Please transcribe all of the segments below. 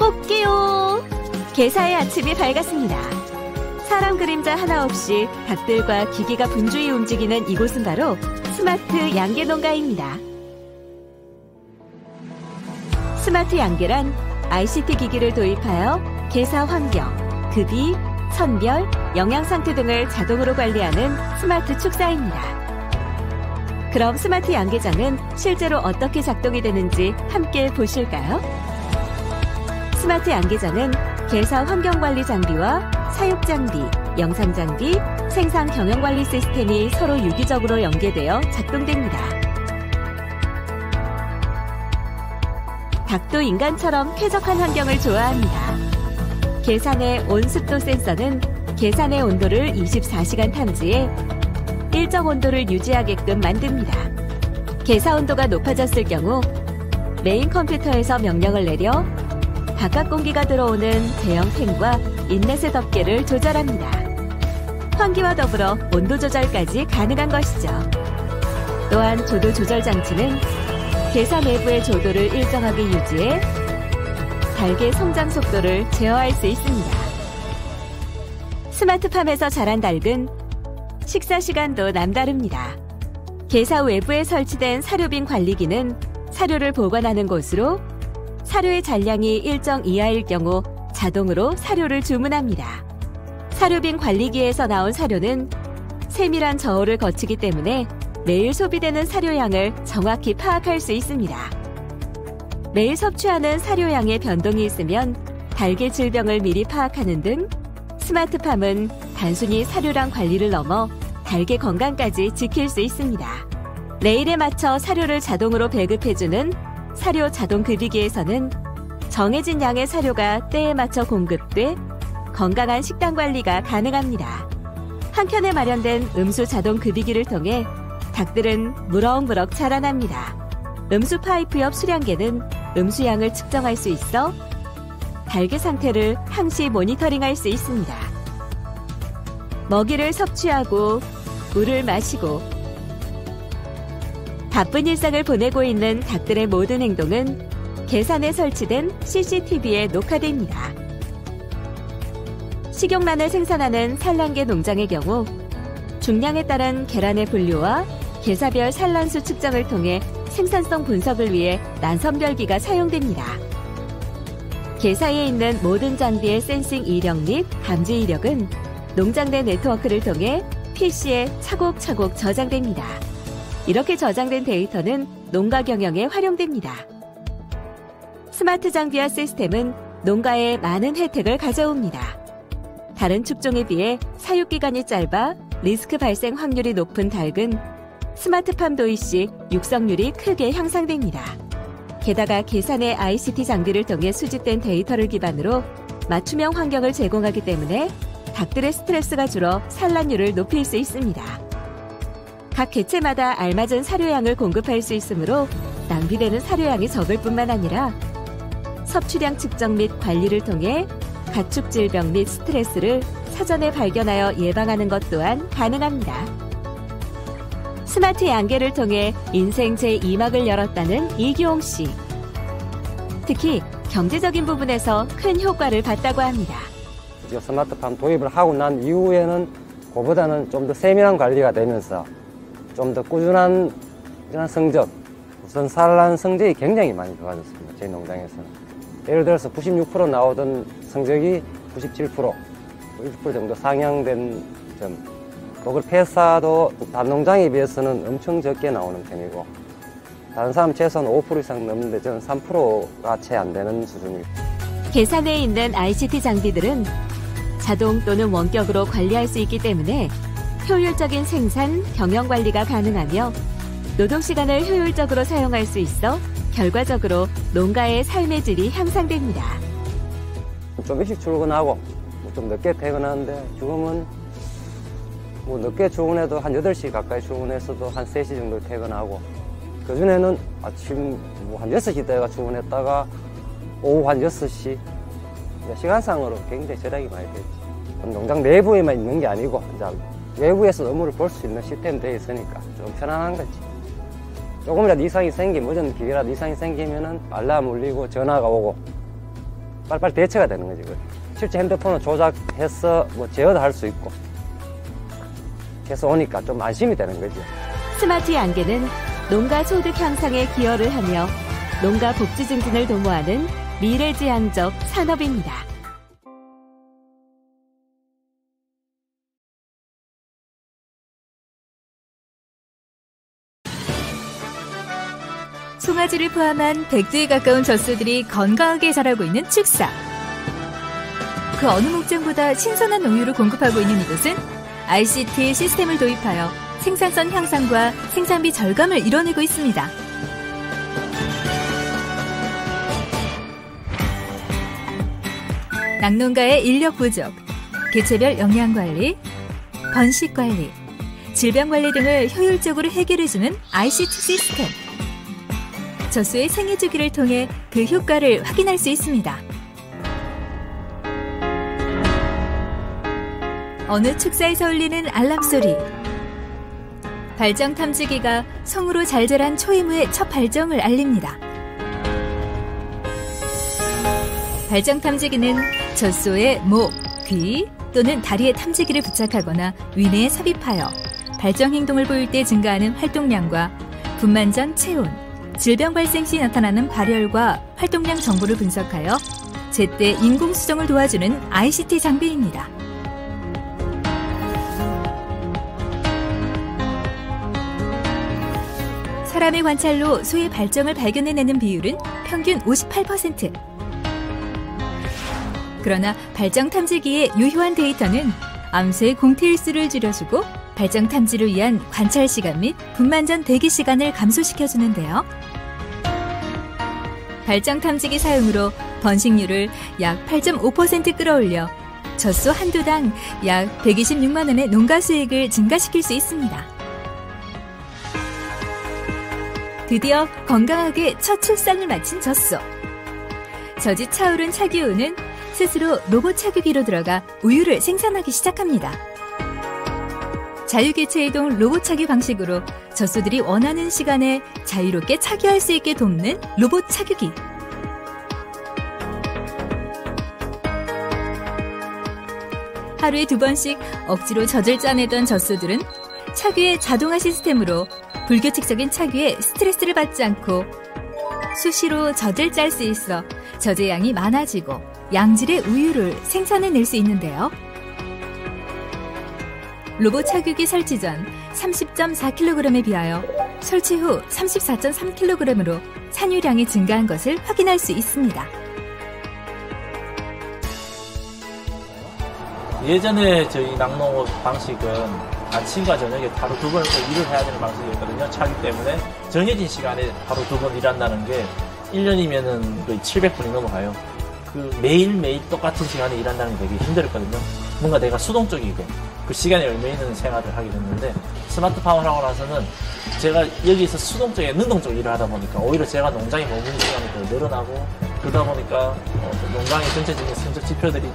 꽃게요. 개사의 아침이 밝았습니다. 사람 그림자 하나 없이 닭들과 기기가 분주히 움직이는 이곳은 바로 스마트 양계 농가입니다. 스마트 양계란 ICT 기기를 도입하여 개사 환경, 급이, 선별, 영양 상태 등을 자동으로 관리하는 스마트 축사입니다. 그럼 스마트 양계장은 실제로 어떻게 작동이 되는지 함께 보실까요? 스마트 양계장은 개사 환경관리 장비와 사육 장비, 영상 장비, 생산 경영관리 시스템이 서로 유기적으로 연계되어 작동됩니다. 닭도 인간처럼 쾌적한 환경을 좋아합니다. 계산의 온습도 센서는 계산의 온도를 24시간 탐지해 일정 온도를 유지하게끔 만듭니다. 계사 온도가 높아졌을 경우 메인 컴퓨터에서 명령을 내려 바깥 공기가 들어오는 대형 팬과 인넷의 덮개를 조절합니다. 환기와 더불어 온도 조절까지 가능한 것이죠. 또한 조도 조절 장치는 계사 내부의 조도를 일정하게 유지해 닭의 성장 속도를 제어할 수 있습니다. 스마트팜에서 자란 닭은 식사 시간도 남다릅니다. 계사 외부에 설치된 사료빈 관리기는 사료를 보관하는 곳으로 사료의 잔량이 일정 이하일 경우 자동으로 사료를 주문합니다. 사료빈 관리기에서 나온 사료는 세밀한 저울을 거치기 때문에 매일 소비되는 사료량을 정확히 파악할 수 있습니다. 매일 섭취하는 사료량의 변동이 있으면 닭의 질병을 미리 파악하는 등 스마트팜은 단순히 사료량 관리를 넘어 닭의 건강까지 지킬 수 있습니다. 레일에 맞춰 사료를 자동으로 배급해주는 사료 자동 급이기에서는 정해진 양의 사료가 때에 맞춰 공급돼 건강한 식단 관리가 가능합니다. 한켠에 마련된 음수 자동 급이기를 통해 닭들은 무럭무럭 자라납니다. 음수 파이프 옆 수량계는 음수양을 측정할 수 있어 닭의 상태를 항시 모니터링할 수 있습니다. 먹이를 섭취하고 물을 마시고 바쁜 일상을 보내고 있는 닭들의 모든 행동은 계산에 설치된 CCTV에 녹화됩니다. 식용란을 생산하는 산란계 농장의 경우 중량에 따른 계란의 분류와 계사별 산란수 측정을 통해 생산성 분석을 위해 난선별기가 사용됩니다. 계사에 있는 모든 장비의 센싱 이력 및 감지 이력은 농장 내 네트워크를 통해 PC에 차곡차곡 저장됩니다. 이렇게 저장된 데이터는 농가 경영에 활용됩니다. 스마트 장비와 시스템은 농가에 많은 혜택을 가져옵니다. 다른 축종에 비해 사육기간이 짧아 리스크 발생 확률이 높은 닭은 스마트팜 도입 시 육성률이 크게 향상됩니다. 게다가 계산의 ICT 장비를 통해 수집된 데이터를 기반으로 맞춤형 환경을 제공하기 때문에 닭들의 스트레스가 줄어 산란율을 높일 수 있습니다. 각 개체마다 알맞은 사료양을 공급할 수 있으므로 낭비되는 사료양이 적을 뿐만 아니라 섭취량 측정 및 관리를 통해 가축 질병 및 스트레스를 사전에 발견하여 예방하는 것 또한 가능합니다. 스마트 양계를 통해 인생 제2막을 열었다는 이기홍 씨. 특히 경제적인 부분에서 큰 효과를 봤다고 합니다. 스마트팜 도입을 하고 난 이후에는 그보다는 좀 더 세밀한 관리가 되면서 좀 더 꾸준한 성적, 우선 산란 성적이 굉장히 많이 좋아졌습니다. 저희 농장에서는. 예를 들어서 96% 나오던 성적이 97%, 90% 정도 상향된 점. 그걸 폐사도 다른 농장에 비해서는 엄청 적게 나오는 편이고 다른 사람 최소한 5% 이상 넘는데 저는 3%가 채 안 되는 수준입니다. 계산에 있는 ICT 장비들은 자동 또는 원격으로 관리할 수 있기 때문에 효율적인 생산, 경영 관리가 가능하며 노동시간을 효율적으로 사용할 수 있어 결과적으로 농가의 삶의 질이 향상됩니다. 좀 일찍 출근하고 좀 늦게 퇴근하는데 지금은 늦게 출근해도 한 8시 가까이 출근했어도 한 3시 정도 퇴근하고 그전에는 아침 한 6시 때가 출근했다가 오후 한 6시 시간상으로 굉장히 절약이 많이 됐지. 농장 내부에만 있는 게 아니고 이제 외부에서 업무를 볼 수 있는 시스템 되어 있으니까 좀 편안한 거지. 조금이라도 이상이 생기면 어떤 기계라도 이상이 생기면은 알람 울리고 전화가 오고 빨리빨리 대처가 되는 거지. 실제 핸드폰을 조작해서 뭐 제어도 할 수 있고 계속 오니까 좀 안심이 되는 거지. 스마트 양계는 농가 소득 향상에 기여를 하며 농가 복지 증진을 도모하는 미래지향적 산업입니다. 송아지를 포함한 100두에 가까운 젖소들이 건강하게 자라고 있는 축사. 그 어느 목장보다 신선한 우유를 공급하고 있는 이곳은 ICT 시스템을 도입하여 생산성 향상과 생산비 절감을 이뤄내고 있습니다. 낙농가의 인력 부족, 개체별 영양관리, 번식관리, 질병관리 등을 효율적으로 해결해주는 ICT 시스템. 젖소의 생애 주기를 통해 그 효과를 확인할 수 있습니다. 어느 축사에서 울리는 알람 소리. 발정 탐지기가 성으로 잘 자란 초이무의 첫 발정을 알립니다. 발정 탐지기는 젖소의 목, 귀 또는 다리에 탐지기를 부착하거나 위내에 삽입하여 발정 행동을 보일 때 증가하는 활동량과 분만 전 체온, 질병 발생 시 나타나는 발열과 활동량 정보를 분석하여 제때 인공 수정을 도와주는 ICT 장비입니다. 사람의 관찰로 소의 발정을 발견해내는 비율은 평균 58%. 그러나 발정 탐지기의 유효한 데이터는 암소의 공태일수를 줄여주고 발정 탐지를 위한 관찰 시간 및 분만 전 대기 시간을 감소시켜주는데요. 발정 탐지기 사용으로 번식률을 약 8.5% 끌어올려 젖소 한두당 약 126만 원의 농가 수익을 증가시킬 수 있습니다. 드디어 건강하게 첫 출산을 마친 젖소. 젖이 차오른 차기우는 스스로 로봇 차규기로 들어가 우유를 생산하기 시작합니다. 자유개체 이동 로봇 차규 방식으로 젖소들이 원하는 시간에 자유롭게 차규할 수 있게 돕는 로봇 차규기. 하루에 2번씩 억지로 젖을 짜내던 젖소들은 차규의 자동화 시스템으로 불규칙적인 차규에 스트레스를 받지 않고 수시로 젖을 짤 수 있어 젖의 양이 많아지고 양질의 우유를 생산해낼 수 있는데요. 로봇 차규기 설치 전 30.4kg에 비하여 설치 후 34.3kg으로 산유량이 증가한 것을 확인할 수 있습니다. 예전에 저희 낙농 방식은 아침과 저녁에 하루 2번 일을 해야 되는 방식이었거든요. 차기 때문에 정해진 시간에 하루 2번 일한다는 게 1년이면은 거의 700분이 넘어가요. 그 매일매일 똑같은 시간에 일한다는 게 되게 힘들었거든요. 뭔가 내가 수동적이고 그 시간에 얽매이는 생활을 하게 됐는데 스마트팜을 하고 나서는 제가 여기서 수동적이고 능동적 일을 하다 보니까 오히려 제가 농장에 머무는 시간이 더 늘어나고 그러다 보니까 농장의 전체적인 성적 지표들이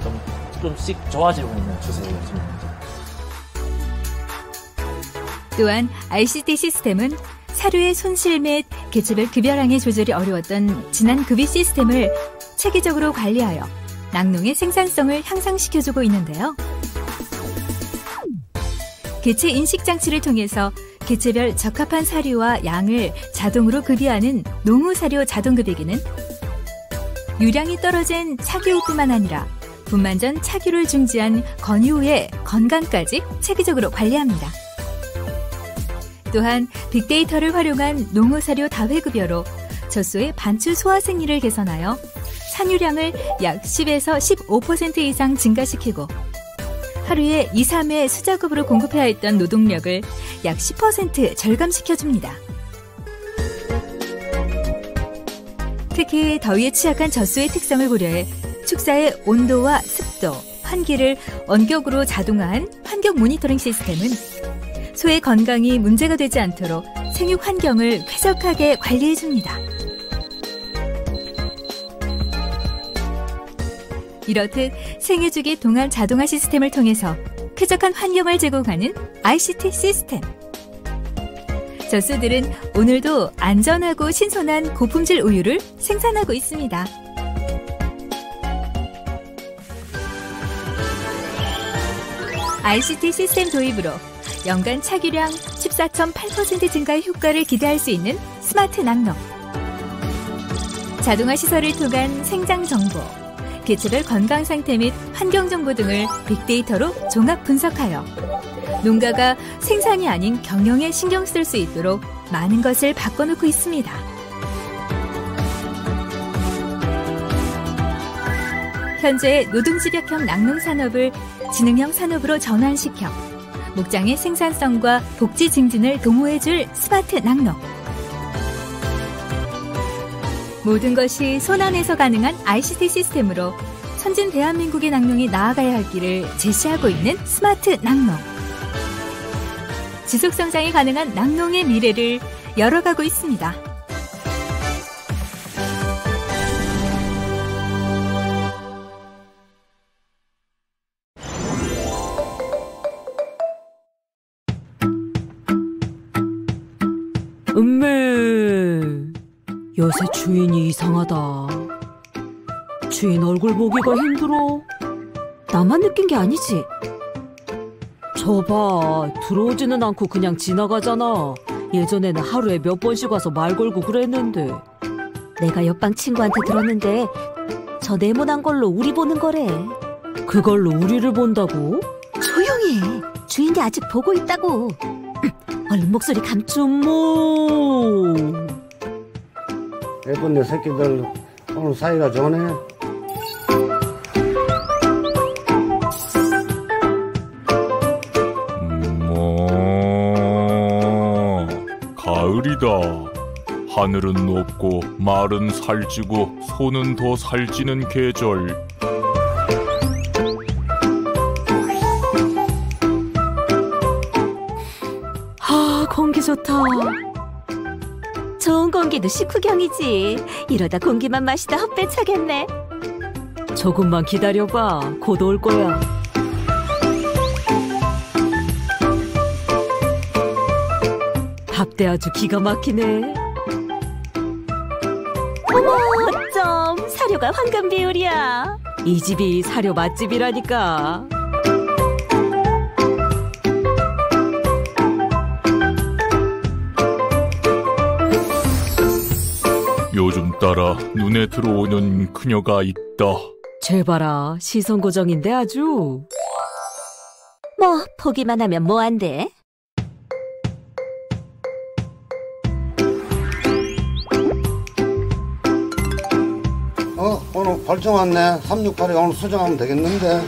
좀씩 좋아지고 있는 추세예요, 지금. 또한 ICT 시스템은 사료의 손실 및 개체별 급여량의 조절이 어려웠던 지난 급여 시스템을 체계적으로 관리하여 낙농의 생산성을 향상시켜주고 있는데요. 개체 인식 장치를 통해서 개체별 적합한 사료와 양을 자동으로 급여하는 농우사료 자동급여기는 유량이 떨어진 차기우뿐만 아니라 분만 전 차규를 중지한 건유의 건강까지 체계적으로 관리합니다. 또한 빅데이터를 활용한 농우사료 다회급여로 젖소의 반추 소화 생리를 개선하여 산유량을 약 10에서 15% 이상 증가시키고 하루에 2, 3회 수작업으로 공급해야 했던 노동력을 약 10% 절감시켜줍니다. 특히 더위에 취약한 젖소의 특성을 고려해 축사의 온도와 습도, 환기를 원격으로 자동화한 환경 모니터링 시스템은 소의 건강이 문제가 되지 않도록 생육 환경을 쾌적하게 관리해줍니다. 이렇듯 생애주기 동안 자동화 시스템을 통해서 쾌적한 환경을 제공하는 ICT 시스템. 젖소들은 오늘도 안전하고 신선한 고품질 우유를 생산하고 있습니다. ICT 시스템 도입으로 연간 차기량 14.8% 증가의 효과를 기대할 수 있는 스마트 낙농. 자동화 시설을 통한 생장 정보, 개체별 건강 상태 및 환경 정보 등을 빅데이터로 종합 분석하여 농가가 생산이 아닌 경영에 신경 쓸 수 있도록 많은 것을 바꿔놓고 있습니다. 현재 노동집약형 낙농산업을 지능형 산업으로 전환시켜 목장의 생산성과 복지 증진을 도모해줄 스마트 낙농. 모든 것이 손안에서 가능한 ICT 시스템으로 선진 대한민국의 낙농이 나아가야 할 길을 제시하고 있는 스마트 낙농. 지속성장이 가능한 낙농의 미래를 열어가고 있습니다. 음메, 요새 주인이 이상하다. 주인 얼굴 보기가 힘들어. 나만 느낀 게 아니지? 저봐, 들어오지는 않고 그냥 지나가잖아. 예전에는 하루에 몇 번씩 와서 말 걸고 그랬는데. 내가 옆방 친구한테 들었는데 저 네모난 걸로 우리 보는 거래. 그걸로 우리를 본다고? 조용히 해. 주인이 아직 보고 있다고. 얼른 목소리 감추. 뭐. 예쁜 내 새끼들 오늘 사이가 좋네. 가을이다. 하늘은 높고 말은 살찌고 소는 더 살찌는 계절. 공기 좋다. 좋은 공기도 식후경이지. 이러다 공기만 마시다 헛배 차겠네. 조금만 기다려봐. 곧 올 거야. 밥대 아주 기가 막히네. 어머 어쩜 사료가 황금 비율이야. 이 집이 사료 맛집이라니까. 요즘 따라 눈에 들어오는 그녀가 있다. 제발아, 시선 고정인데 아주. 뭐 보기만 하면 뭐한데. 오늘 발정 왔네. 368이 오늘 수정하면 되겠는데.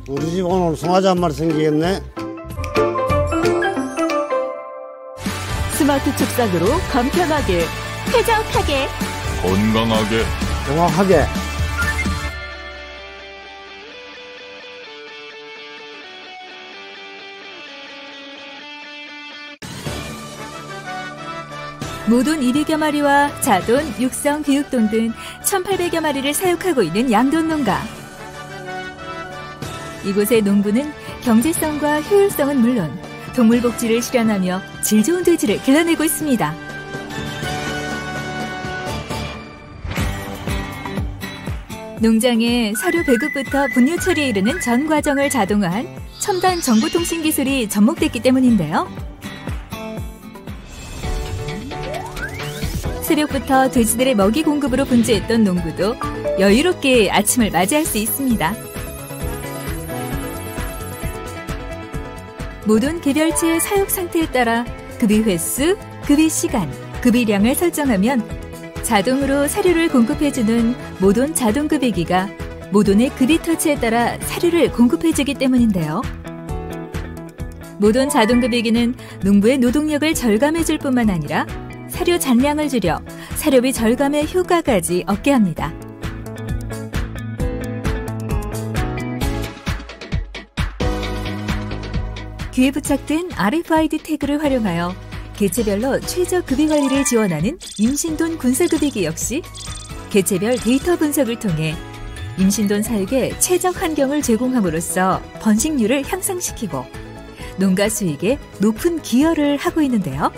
우리 집 오늘 송아지 한 마리 생기겠네. 스마트 축산으로 간편하게, 쾌적하게, 건강하게, 정확하게. 모돈 200여 마리와 자돈, 육성, 비육돈 등 1,800여 마리를 사육하고 있는 양돈 농가. 이곳의 농부는 경제성과 효율성은 물론 동물 복지를 실현하며 질 좋은 돼지를 길러내고 있습니다. 농장의 사료 배급부터 분유 처리에 이르는 전 과정을 자동화한 첨단 정보통신 기술이 접목됐기 때문인데요. 새벽부터 돼지들의 먹이 공급으로 분주했던 농부도 여유롭게 아침을 맞이할 수 있습니다. 모든 개별체의 사육 상태에 따라 급이 횟수, 급이 시간, 급이량을 설정하면 자동으로 사료를 공급해주는 모돈 자동급이기가 모돈의 급이 터치에 따라 사료를 공급해주기 때문인데요. 모돈 자동급이기는 농부의 노동력을 절감해줄 뿐만 아니라 사료 잔량을 줄여 사료비 절감의 효과까지 얻게 합니다. 귀에 부착된 RFID 태그를 활용하여 개체별로 최저 급이 관리를 지원하는 임신돈 군사급이기 역시 개체별 데이터 분석을 통해 임신돈 사육에 최적 환경을 제공함으로써 번식률을 향상시키고 농가 수익에 높은 기여를 하고 있는데요.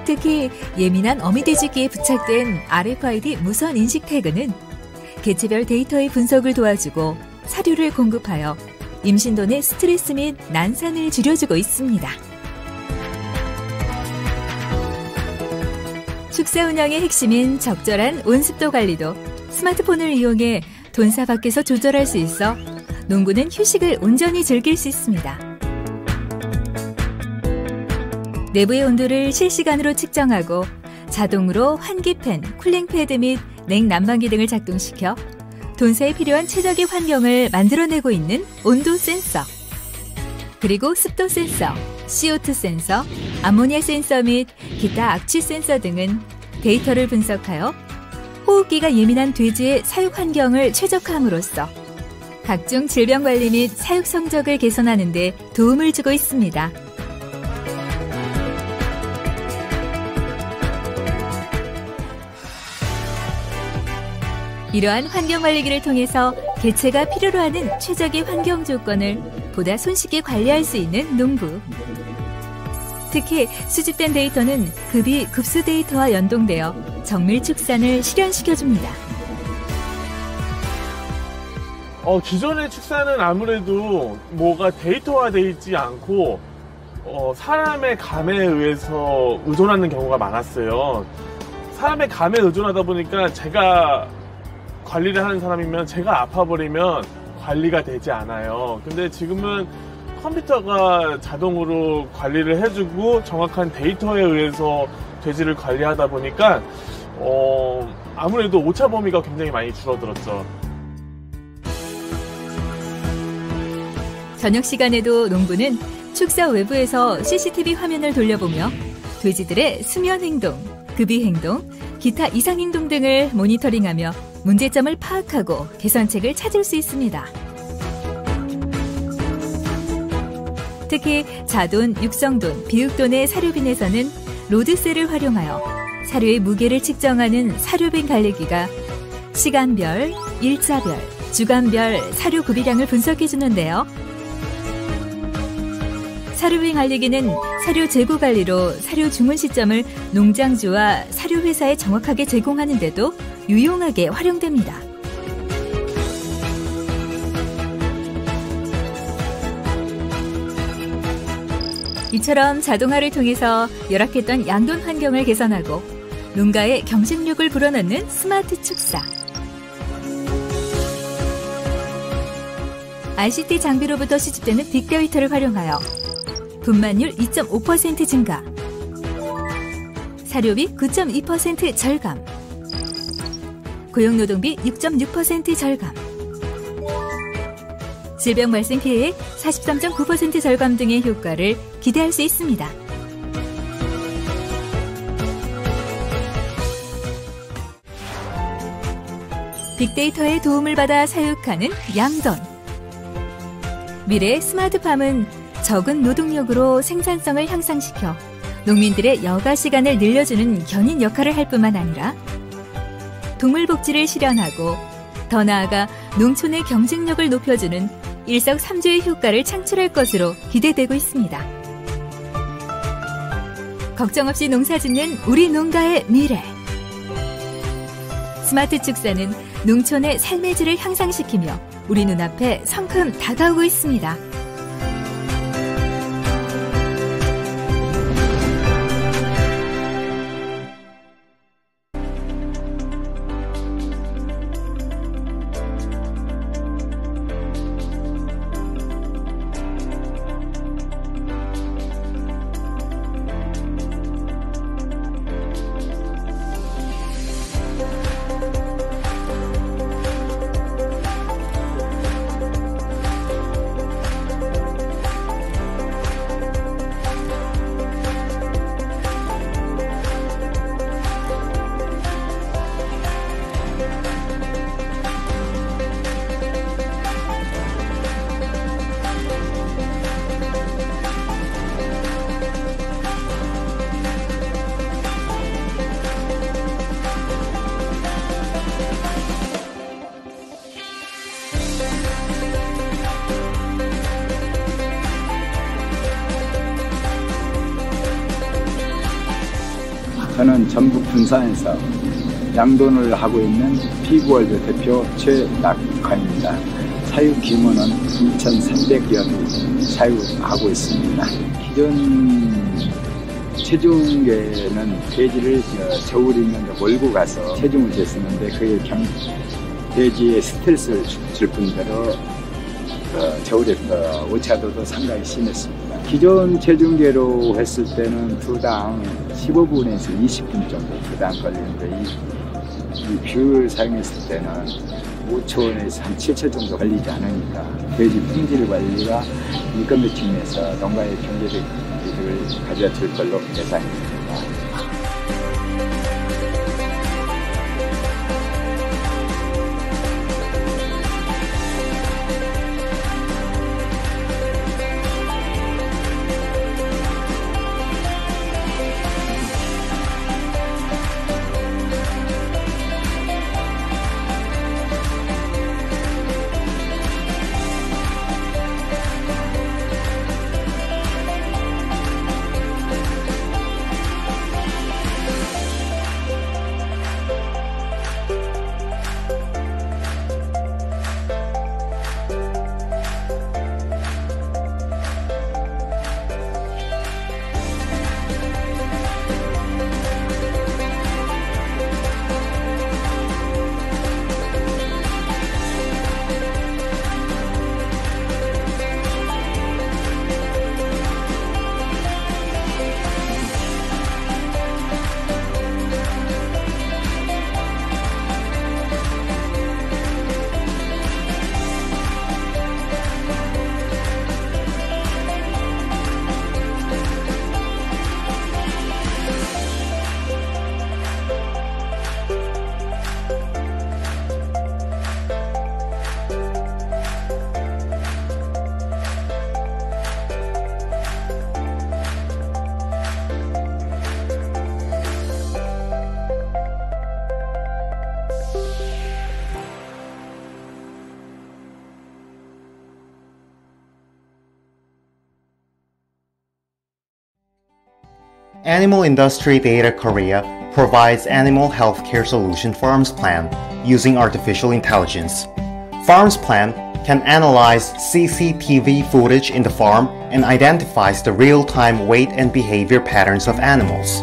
특히 예민한 어미돼지귀에 부착된 RFID 무선 인식 태그는 개체별 데이터의 분석을 도와주고 사료를 공급하여 임신도 내 스트레스 및 난산을 줄여주고 있습니다. 축사 운영의 핵심인 적절한 온습도 관리도 스마트폰을 이용해 돈사 밖에서 조절할 수 있어 농부는 휴식을 온전히 즐길 수 있습니다. 내부의 온도를 실시간으로 측정하고 자동으로 환기팬, 쿨링패드 및 냉난방기 등을 작동시켜 돈사에 필요한 최적의 환경을 만들어내고 있는 온도 센서, 그리고 습도 센서, CO2 센서, 암모니아 센서 및 기타 악취 센서 등은 데이터를 분석하여 호흡기가 예민한 돼지의 사육 환경을 최적화함으로써 각종 질병 관리 및 사육 성적을 개선하는 데 도움을 주고 있습니다. 이러한 환경관리기를 통해서 개체가 필요로 하는 최적의 환경 조건을 보다 손쉽게 관리할 수 있는 농부. 특히 수집된 데이터는 급이 급수 데이터와 연동되어 정밀 축산을 실현시켜줍니다. 기존의 축사는 아무래도 뭐가 데이터화되어 있지 않고 사람의 감에 의해서 의존하는 경우가 많았어요. 사람의 감에 의존하다 보니까 제가 관리를 하는 사람이면 제가 아파버리면 관리가 되지 않아요. 근데 지금은 컴퓨터가 자동으로 관리를 해주고 정확한 데이터에 의해서 돼지를 관리하다 보니까 아무래도 오차 범위가 굉장히 많이 줄어들었죠. 저녁 시간에도 농부는 축사 외부에서 CCTV 화면을 돌려보며 돼지들의 수면 행동, 급이 행동, 기타 이상 행동 등을 모니터링하며 문제점을 파악하고 개선책을 찾을 수 있습니다. 특히 자돈, 육성돈, 비육돈의 사료빈에서는 로드셀을 활용하여 사료의 무게를 측정하는 사료빈 관리기가 시간별, 일자별, 주간별 사료 구비량을 분석해 주는데요. 사료빈 관리기는 사료 재고 관리로 사료 주문 시점을 농장주와 사료회사에 정확하게 제공하는 데도 유용하게 활용됩니다. 이처럼 자동화를 통해서 열악했던 양돈 환경을 개선하고 농가의 경쟁력을 불어넣는 스마트 축사. ICT 장비로부터 수집되는 빅데이터를 활용하여 분만율 2.5% 증가, 사료비 9.2% 절감, 고용노동비 6.6% 절감, 질병 발생 피해액 43.9% 절감 등의 효과를 기대할 수 있습니다. 빅데이터의 도움을 받아 사육하는 양돈. 미래의 스마트팜은 적은 노동력으로 생산성을 향상시켜 농민들의 여가 시간을 늘려주는 견인 역할을 할 뿐만 아니라 동물 복지를 실현하고 더 나아가 농촌의 경쟁력을 높여주는 일석삼조의 효과를 창출할 것으로 기대되고 있습니다. 걱정 없이 농사짓는 우리 농가의 미래. 스마트 축사는 농촌의 삶의 질을 향상시키며 우리 눈앞에 성큼 다가오고 있습니다. 저는 전북 군산에서 양돈을 하고 있는 피그월드 대표 최낙환입니다. 사육 규모는 2,300여도 사육하고 있습니다. 기존 체중계는 돼지를 저울이면 몰고 가서 체중을 쟀었는데 그게 돼지의 스트레스를 줄 뿐더러 저울의 오차도도 상당히 심했습니다. 기존 체중계로 했을 때는 두당 15분에서 20분 정도 두당 걸리는데 이 뷰를 사용했을 때는 5초에서 한 7초 정도 걸리지 않으니까 돼지 품질 관리가 인건비층에서 농가의 경제력을 가져줄 걸로 예상됩니다. Animal Industry Data Korea provides animal healthcare solution Farms Plan using artificial intelligence. Farms Plan can analyze CCTV footage in the farm and identifies the real-time weight and behavior patterns of animals.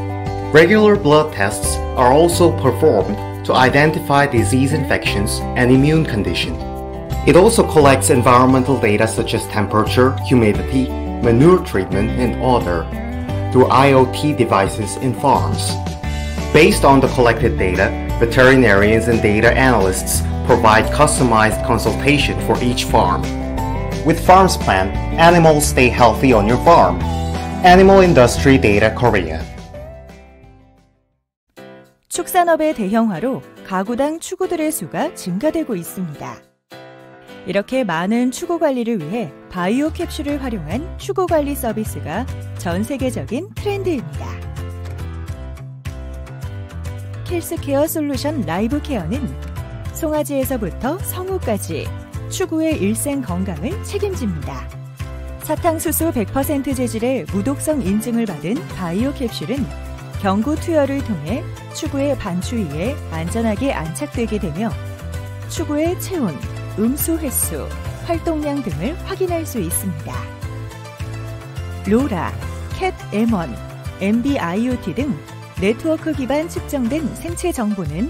Regular blood tests are also performed to identify disease infections and immune condition. It also collects environmental data such as temperature, humidity, manure treatment, and other through IoT devices in farms. Based on the collected data, veterinarians and data analysts provide customized consultation for each farm. With Farms Plan, animals stay healthy on your farm. Animal Industry Data Korea. 축산업의 대형화로 가구당 추구들의 수가 증가되고 있습니다. 이렇게 많은 추구 관리를 위해 바이오 캡슐을 활용한 추구 관리 서비스가 전 세계적인 트렌드입니다. 킬스케어 솔루션 라이브 케어는 송아지에서부터 성우까지 추구의 일생 건강을 책임집니다. 사탕수수 100% 재질의 무독성 인증을 받은 바이오 캡슐은 경구 투여를 통해 추구의 반추위에 안전하게 안착되게 되며 추구의 체온, 음수 횟수, 활동량 등을 확인할 수 있습니다. 로라, 캣 M1, MBIoT 등 네트워크 기반 측정된 생체 정보는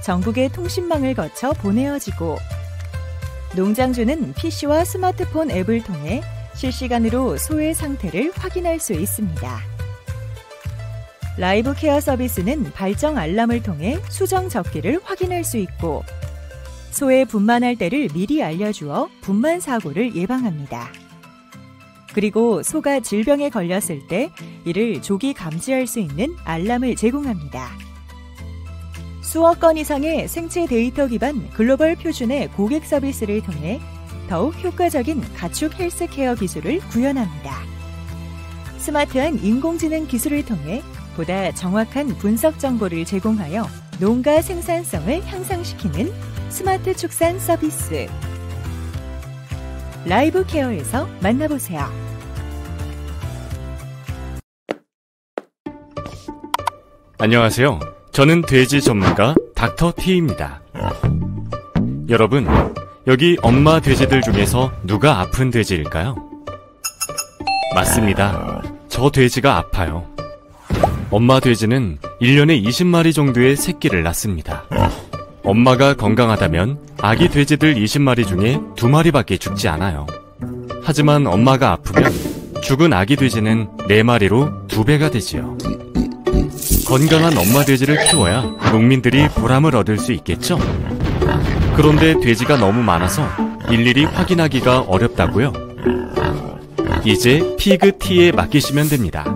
전국의 통신망을 거쳐 보내어지고 농장주는 PC와 스마트폰 앱을 통해 실시간으로 소의 상태를 확인할 수 있습니다. 라이브 케어 서비스는 발정 알람을 통해 수정 적기를 확인할 수 있고 소의 분만할 때를 미리 알려주어 분만 사고를 예방합니다. 그리고 소가 질병에 걸렸을 때 이를 조기 감지할 수 있는 알람을 제공합니다. 수억 건 이상의 생체 데이터 기반 글로벌 표준의 고객 서비스를 통해 더욱 효과적인 가축 헬스케어 기술을 구현합니다. 스마트한 인공지능 기술을 통해 보다 정확한 분석 정보를 제공하여 농가 생산성을 향상시키는 스마트 축산 서비스. 라이브 케어에서 만나보세요. 안녕하세요. 저는 돼지 전문가 닥터 T입니다. 여러분, 여기 엄마 돼지들 중에서 누가 아픈 돼지일까요? 맞습니다. 저 돼지가 아파요. 엄마 돼지는 1년에 20마리 정도의 새끼를 낳습니다. 엄마가 건강하다면 아기 돼지들 20마리 중에 2마리밖에 죽지 않아요. 하지만 엄마가 아프면 죽은 아기 돼지는 4마리로 2배가 되지요. 건강한 엄마 돼지를 키워야 농민들이 보람을 얻을 수 있겠죠? 그런데 돼지가 너무 많아서 일일이 확인하기가 어렵다고요? 이제 피그 T에 맡기시면 됩니다.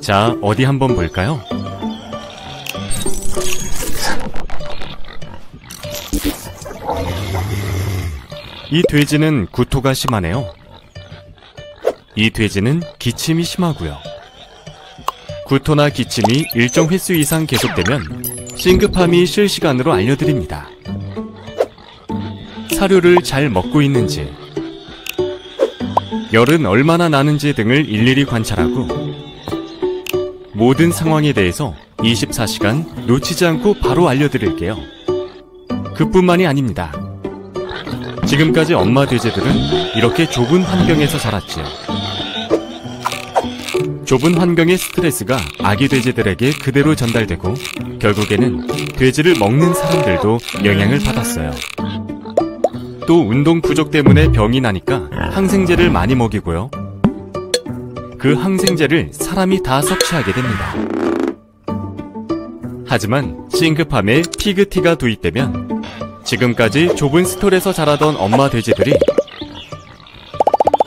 자, 어디 한번 볼까요? 이 돼지는 구토가 심하네요. 이 돼지는 기침이 심하고요. 구토나 기침이 일정 횟수 이상 계속되면 심급함이 실시간으로 알려드립니다. 사료를 잘 먹고 있는지, 열은 얼마나 나는지 등을 일일이 관찰하고 모든 상황에 대해서 24시간 놓치지 않고 바로 알려드릴게요. 그뿐만이 아닙니다. 지금까지 엄마 돼지들은 이렇게 좁은 환경에서 자랐지요. 좁은 환경의 스트레스가 아기 돼지들에게 그대로 전달되고 결국에는 돼지를 먹는 사람들도 영향을 받았어요. 또 운동 부족 때문에 병이 나니까 항생제를 많이 먹이고요. 그 항생제를 사람이 다 섭취하게 됩니다. 하지만 심급함에 피그 T가 도입되면 지금까지 좁은 스톨에서 자라던 엄마 돼지들이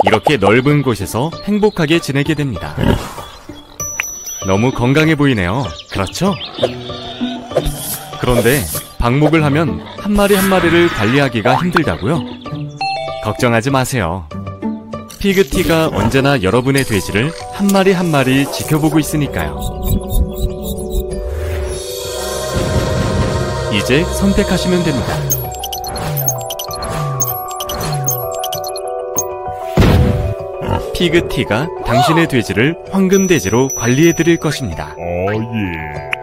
이렇게 넓은 곳에서 행복하게 지내게 됩니다. 너무 건강해 보이네요. 그렇죠? 그런데 방목을 하면 한 마리 한 마리를 관리하기가 힘들다고요? 걱정하지 마세요. 피그 T가 언제나 여러분의 돼지를 한 마리 한 마리 지켜보고 있으니까요. 이제 선택하시면 됩니다. 피그 T가 당신의 돼지를 황금 돼지로 관리해드릴 것입니다. 예.